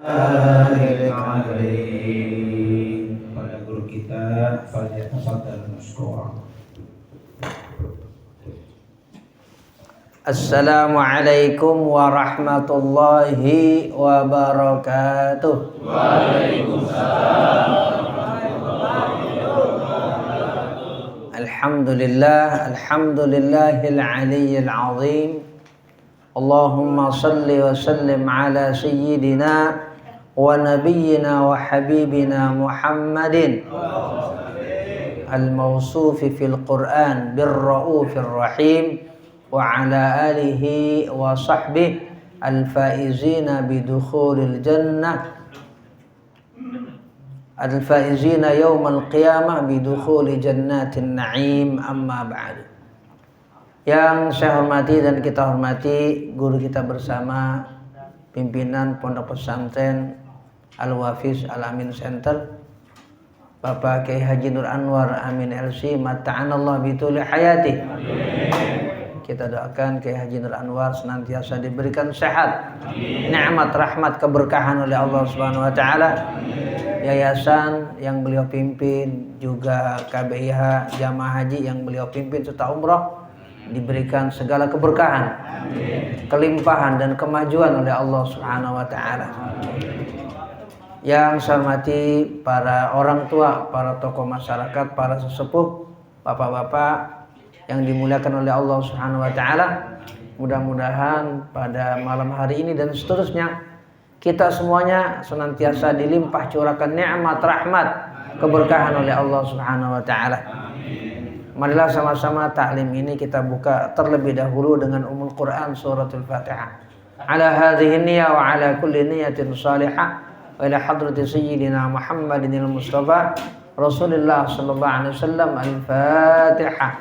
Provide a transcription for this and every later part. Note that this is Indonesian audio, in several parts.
Pada guru kita falyatafaddal mashkura. Assalamualaikum warahmatullahi wabarakatuh. Waalaikumsalam. Alhamdulillahil aliyyil azim. Allahumma salli wa sallim ala sayyidina wa nabiyyina wa habibina Muhammadin al-mawsufi fil Qur'an bir-ra'ufir rahim wa ala alihi wa sahbihi al-faizina bidukhulil jannah al-faizina yawmal qiyamah bidukhuli jannatin na'im, amma ba'du. Yang saya hormati dan kita hormati guru kita bersama, pimpinan Pondok Pesantren Al-Wafiz Al-Amin Center, Bapak Kiai Haji Nur Anwar Amin LC, mata'anallah bituli hayati. Kita doakan Kiai Haji Nur Anwar senantiasa diberikan sehat, nikmat, rahmat, keberkahan oleh Allah Subhanahu wa taala. Yayasan yang beliau pimpin, juga KBIH Jamaah Haji yang beliau pimpin serta umrah, diberikan segala keberkahan, kelimpahan dan kemajuan oleh Allah Subhanahu wa taala. Yang saya hormati para orang tua, para tokoh masyarakat, para sesepuh, bapak-bapak yang dimuliakan oleh Allah Subhanahu wa taala. Mudah-mudahan pada malam hari ini dan seterusnya kita semuanya senantiasa dilimpah curahkan nikmat, rahmat, keberkahan oleh Allah Subhanahu wa taala. Marilah sama-sama taklim ini kita buka terlebih dahulu dengan Ummul Quran suratul Fatihah. Ala hadhihi niyyah wa ala kulli niyyatin salihah wa ila hadrati sayyidina Muhammadinil Mustafa Rasulullah sallallahu alaihi wasallam. Al-Fatihah.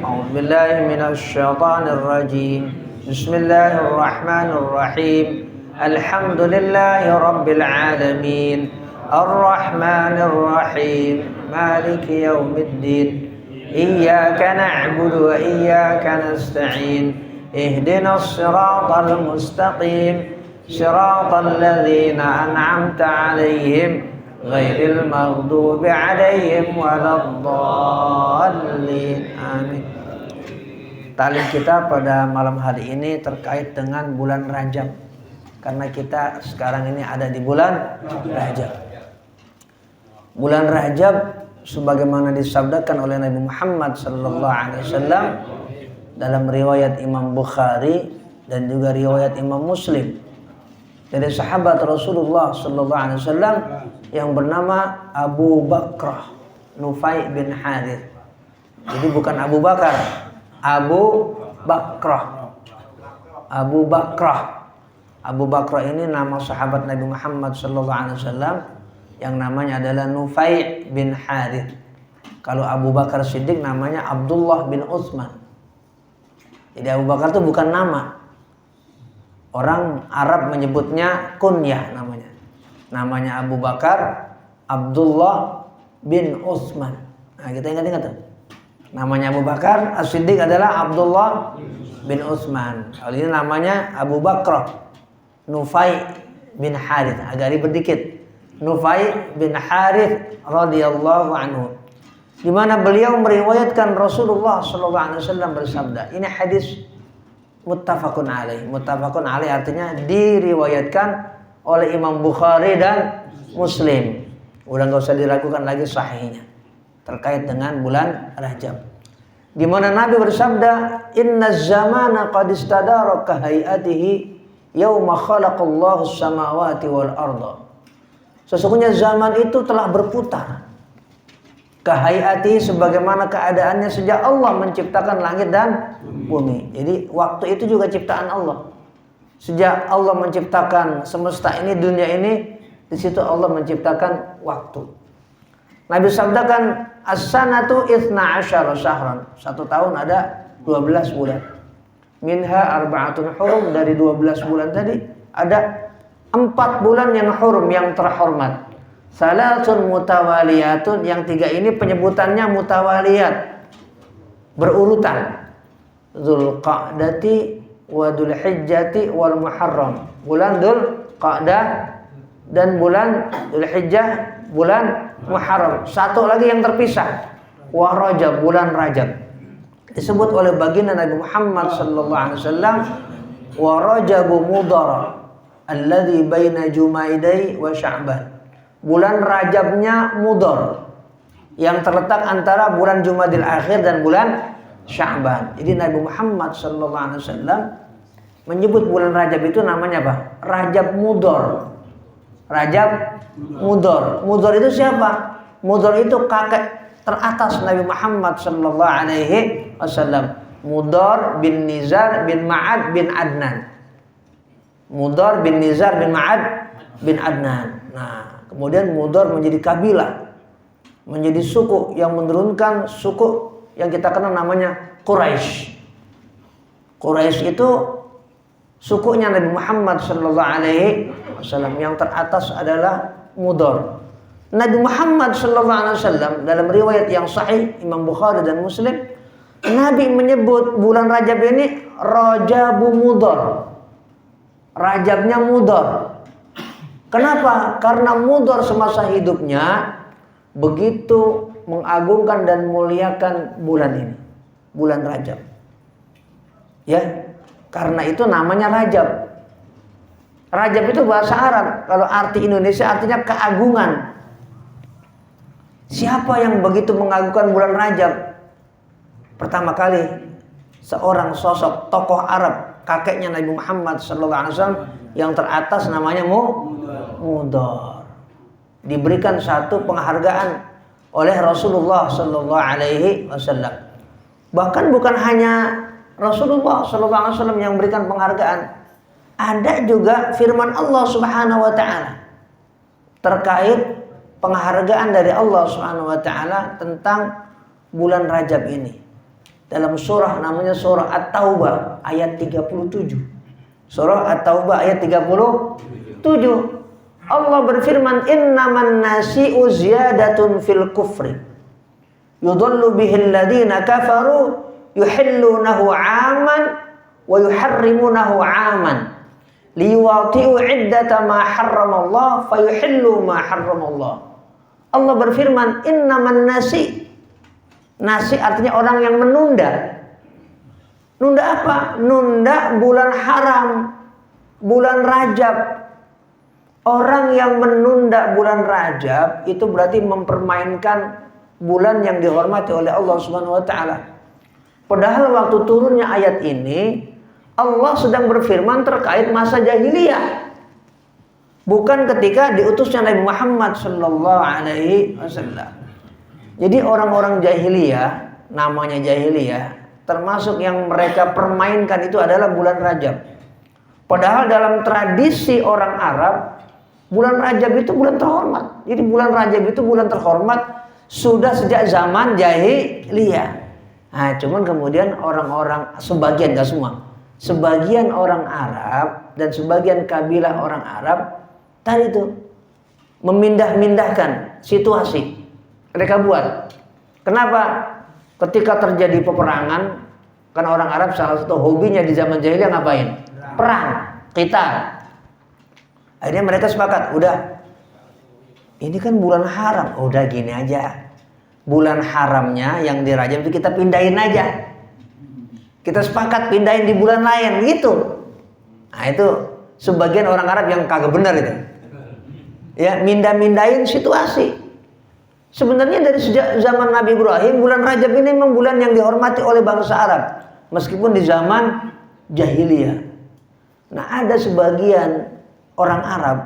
A'udzu billahi minasy syaithanir rajim. Bismillahirrahmanirrahim. Alhamdulillahi rabbil alamin. Ar-Rahmanir Rahim. Maliki yaumiddin. Iyyaka na'budu wa iyyaka nasta'in. Ihdinas siratal mustaqim. Siratal ladzina an'amta 'alaihim ghairil maghdubi 'alaihim waladdallin. Amin. Taklim kita pada malam hari ini terkait dengan bulan Rajab. Karena kita sekarang ini ada di bulan Rajab. Bulan Rajab sebagaimana disabdakan oleh Nabi Muhammad sallallahu alaihi wasallam dalam riwayat Imam Bukhari dan juga riwayat Imam Muslim dari sahabat Rasulullah sallallahu alaihi wasallam yang bernama Abu Bakrah Nufai bin Harith. Jadi bukan Abu Bakar, Abu Bakrah. Abu Bakrah. Abu Bakrah ini nama sahabat Nabi Muhammad sallallahu alaihi wasallam yang namanya adalah Nufai bin Harith. Kalau Abu Bakar Siddiq namanya Abdullah bin Utsman. Jadi Abu Bakar itu bukan nama. Orang Arab menyebutnya kunyah namanya. Namanya Abu Bakar Abdullah bin Utsman. Nah, kita ingat-ingat tuh. Namanya Abu Bakar As-Siddiq adalah Abdullah bin Utsman. Kalau ini namanya Abu Bakrah Nufai bin Harith. Agak ribet dikit. Nufai bin Harith radhiyallahu anhu, di mana beliau meriwayatkan Rasulullah sallallahu alaihi wasallam bersabda. Ini hadis muttafaqun alaih. Muttafaqun alaih artinya diriwayatkan oleh Imam Bukhari dan Muslim. Udah enggak usah diragukan lagi sahihnya terkait dengan bulan Rajab. Di mana Nabi bersabda, "Inna zamana qad istadara ka hayatihi yauma khalaqallahu as-samawati wal arda." Sesungguhnya zaman itu telah berputar. Kahayati sebagaimana keadaannya sejak Allah menciptakan langit dan bumi. Jadi waktu itu juga ciptaan Allah. Sejak Allah menciptakan semesta ini, dunia ini, di situ Allah menciptakan waktu. Nabi sabdakan, as-sanatu 12 syahran. Satu tahun ada 12 bulan. Minha arba'atun hurum, dari 12 bulan tadi ada 4 bulan yang hurum, yang terhormat. Salatun mutawaliyatun, yang 3 ini penyebutannya mutawaliyat, berurutan. Dzulqa'dati wa Dzulhijjati wal Muharram. Bulan Qa'dah, dan bulan Dzulhijjah, bulan Muharram. Satu lagi yang terpisah, wa Rajab, bulan Rajab. Disebut oleh baginda Nabi Muhammad sallallahu alaihi wasallam, wa Rajabu Mudhar alladzi baina Jumaidai wa Sya'ban. Bulan Rajabnya Mudhar, yang terletak antara bulan Jumadil Akhir dan bulan Sya'ban. Jadi Nabi Muhammad sallallahu alaihi wasallam menyebut bulan Rajab itu namanya apa? Rajab Mudhar. Rajab Mudhar. Mudhar itu siapa? Mudhar itu kakek teratas Nabi Muhammad sallallahu alaihi wasallam. Mudhar bin Nizar bin Ma'ad bin Adnan. Mudhar bin Nizar bin Ma'ad bin Adnan. Nah, kemudian Mudhar menjadi kabilah, menjadi suku yang menurunkan suku yang kita kenal namanya Quraisy. Quraisy itu sukunya Nabi Muhammad sallallahu alaihi wasallam. Yang teratas adalah Mudhar. Nabi Muhammad sallallahu alaihi wasallam dalam riwayat yang sahih Imam Bukhari dan Muslim, Nabi menyebut bulan Rajab ini Rajabu Mudhar. Rajabnya Mudhar. Kenapa? Karena Mudhar semasa hidupnya begitu mengagungkan dan muliakan bulan ini, bulan Rajab. Ya, karena itu namanya Rajab. Rajab itu bahasa Arab. Kalau arti Indonesia artinya keagungan. Siapa yang begitu mengagungkan bulan Rajab? Pertama kali seorang sosok tokoh Arab, kakeknya Nabi Muhammad SAW, yang teratas namanya Mudhar. Diberikan satu penghargaan oleh Rasulullah SAW. Bahkan bukan hanya Rasulullah SAW yang memberikan penghargaan, ada juga firman Allah Subhanahu wa taala terkait penghargaan dari Allah Subhanahu wa taala tentang bulan Rajab ini. Dalam surah namanya surah At-Taubah ayat 37. Surah At-Taubah ayat 37. Allah berfirman, innaman nasi'u ziyadatun fil kufri yudallu bihil ladina kafaru yuhillunahu 'aman wa yuharrimunahu 'aman liwati'u iddata ma harramallah fayuhillu ma harramallah. Allah berfirman, innaman nasi. Nasi artinya orang yang menunda. Nunda apa? Nunda bulan haram, bulan Rajab. Orang yang menunda bulan Rajab itu berarti mempermainkan bulan yang dihormati oleh Allah Subhanahu wa taala. Padahal waktu turunnya ayat ini, Allah sedang berfirman terkait masa jahiliyah. Bukan ketika diutusnya Nabi Muhammad sallallahu alaihi wasallam. Jadi orang-orang jahiliyah, namanya jahiliyah, termasuk yang mereka permainkan itu adalah bulan Rajab. Padahal dalam tradisi orang Arab, bulan Rajab itu bulan terhormat. Jadi bulan Rajab itu bulan terhormat sudah sejak zaman jahiliyah. Nah, cuman kemudian orang-orang, sebagian, gak semua, sebagian orang Arab dan sebagian kabilah orang Arab tadi itu memindah-mindahkan situasi. Mereka buat. Kenapa? Ketika terjadi peperangan, kan orang Arab salah satu hobinya di zaman jahiliyah ngapain? Perang, qital. Akhirnya mereka sepakat, udah, ini kan bulan haram, udah gini aja, bulan haramnya yang di Rajab itu kita pindahin aja. Kita sepakat pindahin di bulan lain gitu. Nah itu sebagian orang Arab yang kagak benar itu. Ya, mindah-mindahin situasi. Sebenarnya dari sejak zaman Nabi Ibrahim, bulan Rajab ini memang bulan yang dihormati oleh bangsa Arab, meskipun di zaman jahiliyah. Nah, ada sebagian orang Arab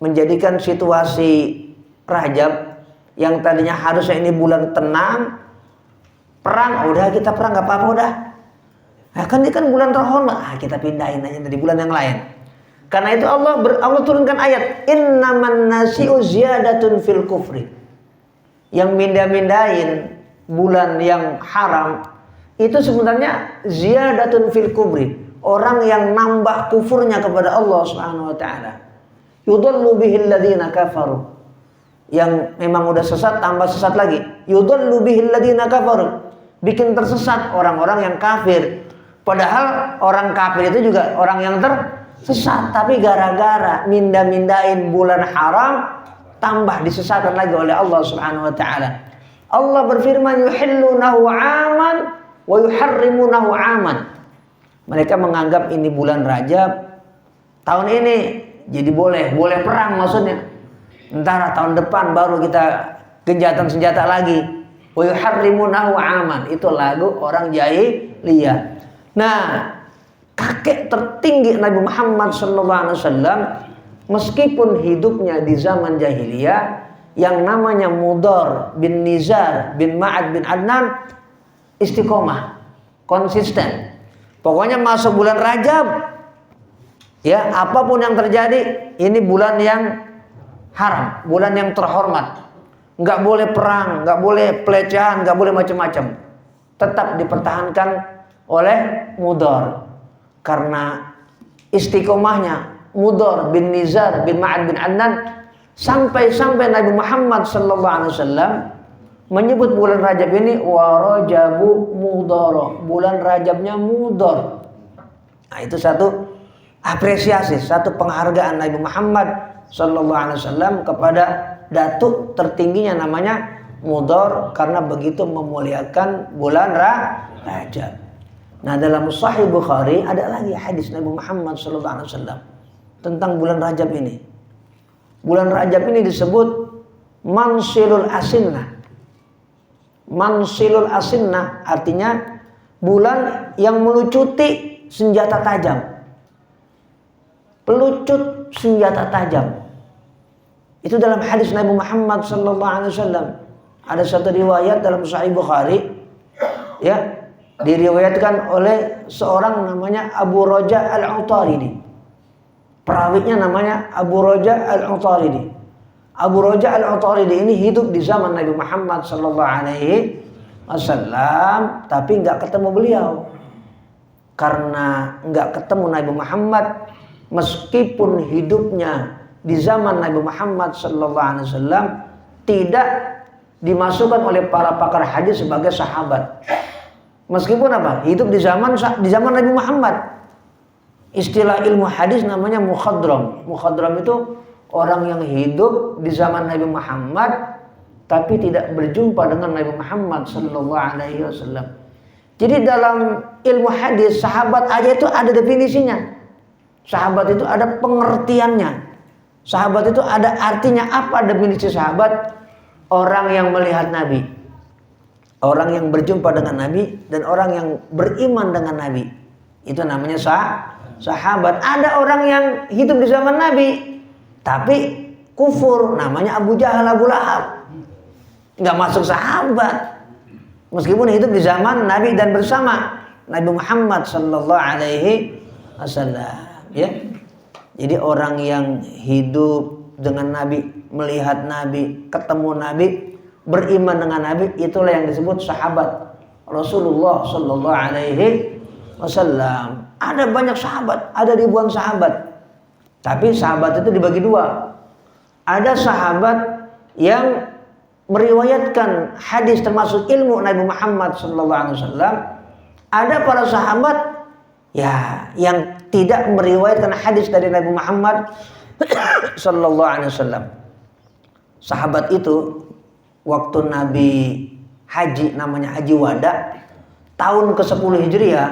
menjadikan situasi Rajab yang tadinya harusnya ini bulan tenang, perang, udah kita perang gak apa-apa udah. Nah, kan ini kan bulan terhormat, kita pindahin aja dari bulan yang lain. Karena itu Allah turunkan ayat, innaman nasi'u ziyadatun fil kufri. Yang mindah-mindahin bulan yang haram itu sebenarnya ziyadatun fil kubri, orang yang nambah kufurnya kepada Allah Subhanahu wa taala. Yudallu bihil ladina kafaru, yang memang udah sesat tambah sesat lagi. Yudallu bihil ladina kafaru, bikin tersesat orang-orang yang kafir. Padahal orang kafir itu juga orang yang Sesat, tapi gara-gara minda-mindain bulan haram tambah disesatkan lagi oleh Allah Subhanahu wa taala. Allah berfirman yuhillunahu 'aman wa yuharrimunahu 'aman. Mereka menganggap ini bulan Rajab tahun ini jadi boleh perang maksudnya. Entar tahun depan baru kita genjatan senjata lagi. Wa yuharrimunahu 'aman. Itu lagu orang jahiliyah. Nah, kakek tertinggi Nabi Muhammad SAW meskipun hidupnya di zaman jahiliyah yang namanya Mudar bin Nizar bin Ma'ad bin Adnan istiqomah, konsisten. Pokoknya masuk bulan Rajab, ya apapun yang terjadi, ini bulan yang haram, bulan yang terhormat. Nggak boleh perang, nggak boleh pelecehan, nggak boleh macam-macam. Tetap dipertahankan oleh Mudar. Karena istiqomahnya Mudar bin Nizar bin Ma'ad bin Adnan sampai Nabi Muhammad SAW menyebut bulan Rajab ini wa Rajabu Mudar, bulan Rajabnya Mudar. Nah, itu satu apresiasi, satu penghargaan Nabi Muhammad SAW kepada datuk tertingginya namanya Mudar karena begitu memuliakan bulan Rajab. Nah, dalam Sahih Bukhari ada lagi hadis Nabi Muhammad SAW tentang bulan Rajab ini. Bulan Rajab ini disebut Mansilul Asinnah. Mansilul Asinnah artinya bulan yang melucuti senjata tajam. Pelucut senjata tajam. Itu dalam hadis Nabi Muhammad SAW. Ada satu riwayat dalam Sahih Bukhari, ya, diriwayatkan oleh seorang namanya Abu Raja Al-Utaridi. Perawinya namanya Abu Raja Al-Utaridi. Abu Raja Al-Utaridi ini hidup di zaman Nabi Muhammad SAW, tapi nggak ketemu beliau. Karena nggak ketemu Nabi Muhammad, meskipun hidupnya di zaman Nabi Muhammad SAW, tidak dimasukkan oleh para pakar hadis sebagai sahabat. Meskipun apa? Hidup di zaman Nabi Muhammad. Istilah ilmu hadis namanya mukhadram. Mukhadram itu orang yang hidup di zaman Nabi Muhammad tapi tidak berjumpa dengan Nabi Muhammad SAW. Jadi dalam ilmu hadis sahabat aja itu ada definisinya. Sahabat itu ada pengertiannya. Sahabat itu ada artinya. Apa definisi sahabat? Orang yang melihat Nabi, orang yang berjumpa dengan Nabi, dan orang yang beriman dengan Nabi. Itu namanya sahabat. Ada orang yang hidup di zaman Nabi tapi kufur, namanya Abu Jahal, Abu Lahab. Nggak masuk sahabat meskipun hidup di zaman Nabi dan bersama Nabi Muhammad SAW, ya. Jadi orang yang hidup dengan Nabi, melihat Nabi, ketemu Nabi, beriman dengan Nabi, itulah yang disebut sahabat Rasulullah SAW. Ada banyak sahabat, ada ribuan sahabat. Tapi sahabat itu dibagi dua. Ada sahabat yang meriwayatkan hadis termasuk ilmu Nabi Muhammad SAW. Ada para sahabat ya yang tidak meriwayatkan hadis dari Nabi Muhammad SAW. Sahabat itu waktu Nabi haji, namanya haji wada, tahun ke-10 Hijriah,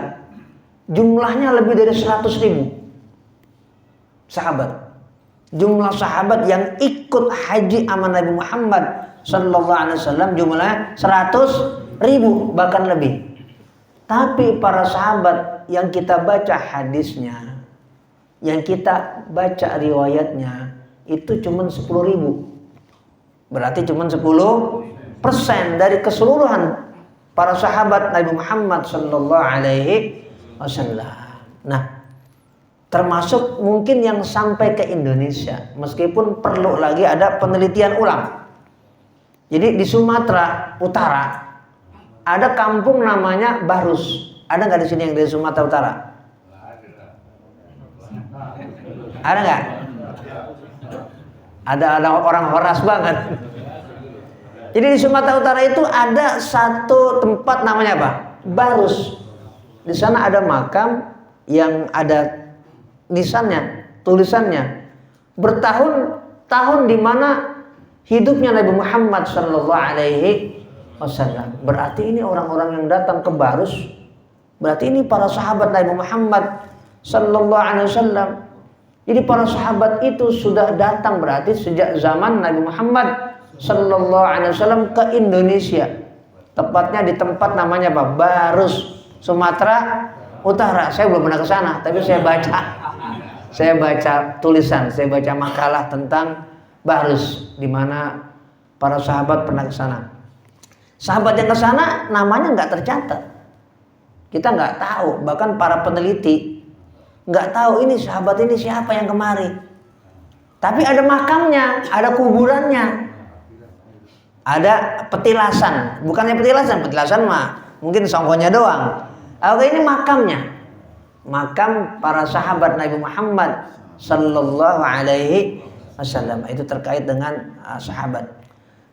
jumlahnya lebih dari 100.000 sahabat. Jumlah sahabat yang ikut haji sama Nabi Muhammad SAW jumlahnya 100.000 bahkan lebih. Tapi para sahabat yang kita baca hadisnya, yang kita baca riwayatnya, itu cuma 10.000. Berarti cuma 10% dari keseluruhan para sahabat Nabi Muhammad SAW. Nah, termasuk mungkin yang sampai ke Indonesia, meskipun perlu lagi ada penelitian ulang. Jadi di Sumatera Utara ada kampung namanya Barus. Ada nggak di sini yang dari Sumatera Utara? Ada nggak? Ada orang Horas banget. Jadi di Sumatera Utara itu ada satu tempat namanya apa? Barus. Di sana ada makam yang ada lisannya, tulisannya. Bertahun-tahun di mana hidupnya Nabi Muhammad sallallahu alaihi wasallam. Berarti ini orang-orang yang datang ke Barus, berarti ini para sahabat Nabi Muhammad sallallahu alaihi wasallam. Jadi para sahabat itu sudah datang berarti sejak zaman Nabi Muhammad sallallahu alaihi wasallam ke Indonesia. Tepatnya di tempat namanya apa? Barus, Sumatera Utara. Saya belum pernah ke sana, tapi saya baca tulisan, saya baca makalah tentang Barus di mana para sahabat pernah ke sana. Sahabat yang ke sana namanya nggak tercatat. Kita nggak tahu, bahkan para peneliti nggak tahu ini sahabat ini siapa yang kemari. Tapi ada makamnya, ada kuburannya, ada petilasan. Bukannya petilasan mah mungkin songkonya doang. Oke, ini makamnya, makam para sahabat Nabi Muhammad sallallahu alaihi wasallam. Itu terkait dengan sahabat.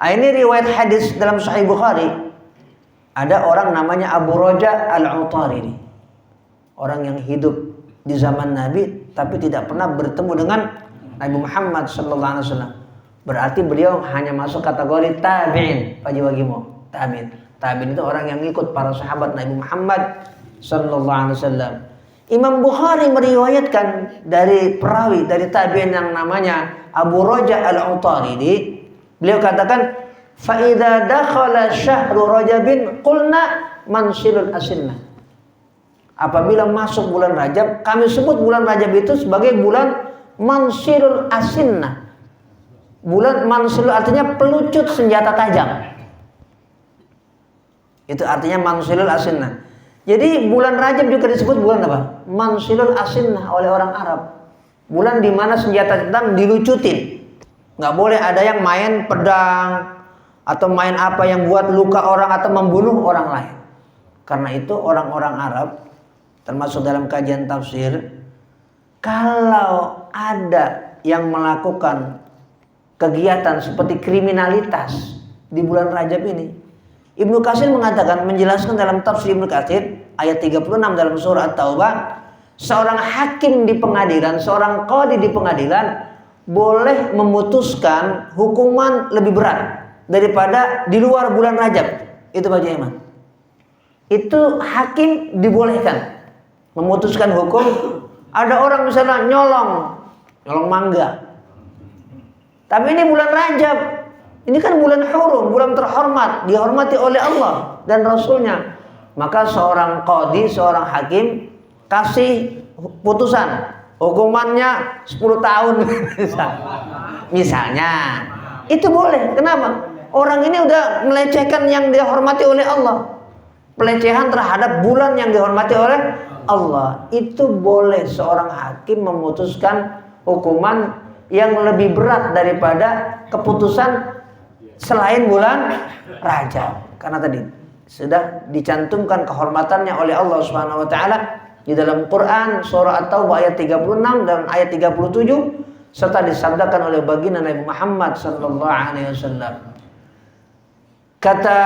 Ini riwayat hadis dalam Sahih Bukhari. Ada orang namanya Abu Roja Al-Utaridi, orang yang hidup di zaman Nabi tapi tidak pernah bertemu dengan Nabi Muhammad sallallahu alaihi wasallam. Berarti beliau hanya masuk kategori tabi'in. Pak Jiwagimo, tabi'in. Tabi'in itu orang yang ikut para sahabat Nabi Muhammad sallallahu alaihi wasallam. Imam Bukhari meriwayatkan dari perawi dari tabi'in yang namanya Abu Roja Al-Utaridi. Beliau katakan, fa idza dakhala syahru Rajabin qulna mansilul asinnah. Apabila masuk bulan Rajab, kami sebut bulan Rajab itu sebagai bulan mansilul asinnah. Bulan mansilul artinya pelucut senjata tajam. Itu artinya mansilul asinnah. Jadi bulan Rajab juga disebut bulan apa? Mansilul asinnah oleh orang Arab. Bulan di mana senjata tajam dilucutin. Nggak boleh ada yang main pedang atau main apa yang buat luka orang atau membunuh orang lain. Karena itu orang-orang Arab, termasuk dalam kajian tafsir, kalau ada yang melakukan kegiatan seperti kriminalitas di bulan Rajab ini, Ibnu Katsir mengatakan, menjelaskan dalam tafsir Ibnu Katsir ayat 36 dalam surah At-Taubah, seorang hakim di pengadilan, seorang qadhi di pengadilan boleh memutuskan hukuman lebih berat daripada di luar bulan Rajab. Itu Pak Iman. Itu hakim dibolehkan memutuskan hukum. Ada orang misalnya nyolong mangga. Tapi ini bulan Rajab. Ini kan bulan hurum, bulan terhormat, dihormati oleh Allah dan Rasulnya. Maka seorang qadhi, seorang hakim kasih putusan, hukumannya 10 tahun misalnya. Itu boleh. Kenapa? Orang ini udah melecehkan yang dihormati oleh Allah. Pelecehan terhadap bulan yang dihormati oleh Allah. Itu boleh seorang hakim memutuskan hukuman yang lebih berat daripada keputusan selain bulan Rajab. Karena tadi sudah dicantumkan kehormatannya oleh Allah Subhanahu wa taala di dalam Quran surah At-Taubah ayat 36 dan ayat 37, serta disabdakan oleh baginda Nabi Muhammad sallallahu alaihi wasallam. Kata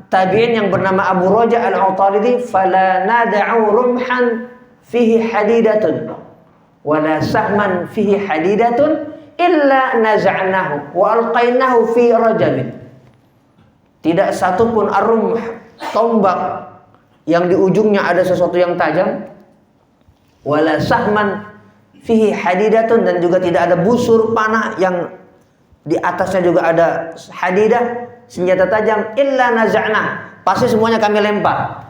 tabi'in yang bernama Abu Roja Al-Utaridi, fala nad'u rumhan fihi hadidatun wala sahman fihi hadidatun illa naza'nahu wa alqainahu fi rajabin. Tidak satupun ar-rumh, tombak yang di ujungnya ada sesuatu yang tajam, wala sahman fihi hadidatun, dan juga tidak ada busur panah yang di atasnya juga ada hadidah, senjata tajam, illa naza'na, pasti semuanya kami lempar.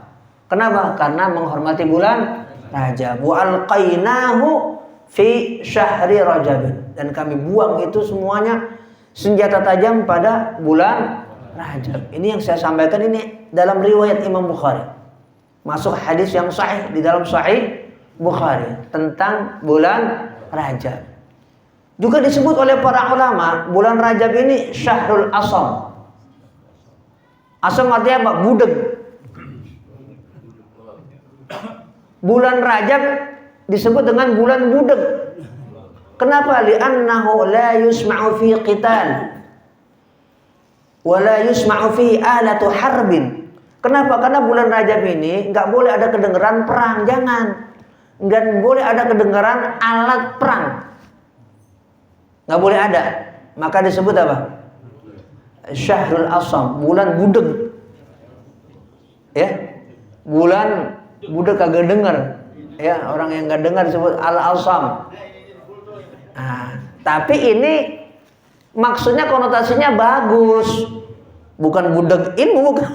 Kenapa? Karena menghormati bulan Rajab. Wa alqainahu fi syahri Rajab, dan kami buang itu semuanya senjata tajam pada bulan Rajab. Ini yang saya sampaikan ini dalam riwayat Imam Bukhari. Masuk hadis yang sahih di dalam Sahih Bukhari tentang bulan Rajab. Juga disebut oleh para ulama, bulan Rajab ini Syahrul Asam. Asam artinya apa? Budeg. Bulan Rajab disebut dengan bulan budeg. Kenapa? Li'annahu la yusma'u fi qital wa la yusma'u fi alatu harbin. Kenapa? Karena bulan Rajab ini nggak boleh ada kedengeran perang, jangan. nggak boleh ada kedengaran alat perang, nggak boleh ada. Maka disebut apa? Syahrul Asam, bulan budeg. Ya, bulan budeg kagak dengar. Ya, orang yang nggak dengar disebut al-asam. Nah, tapi ini maksudnya konotasinya bagus, bukan budeg ilmu, bukan.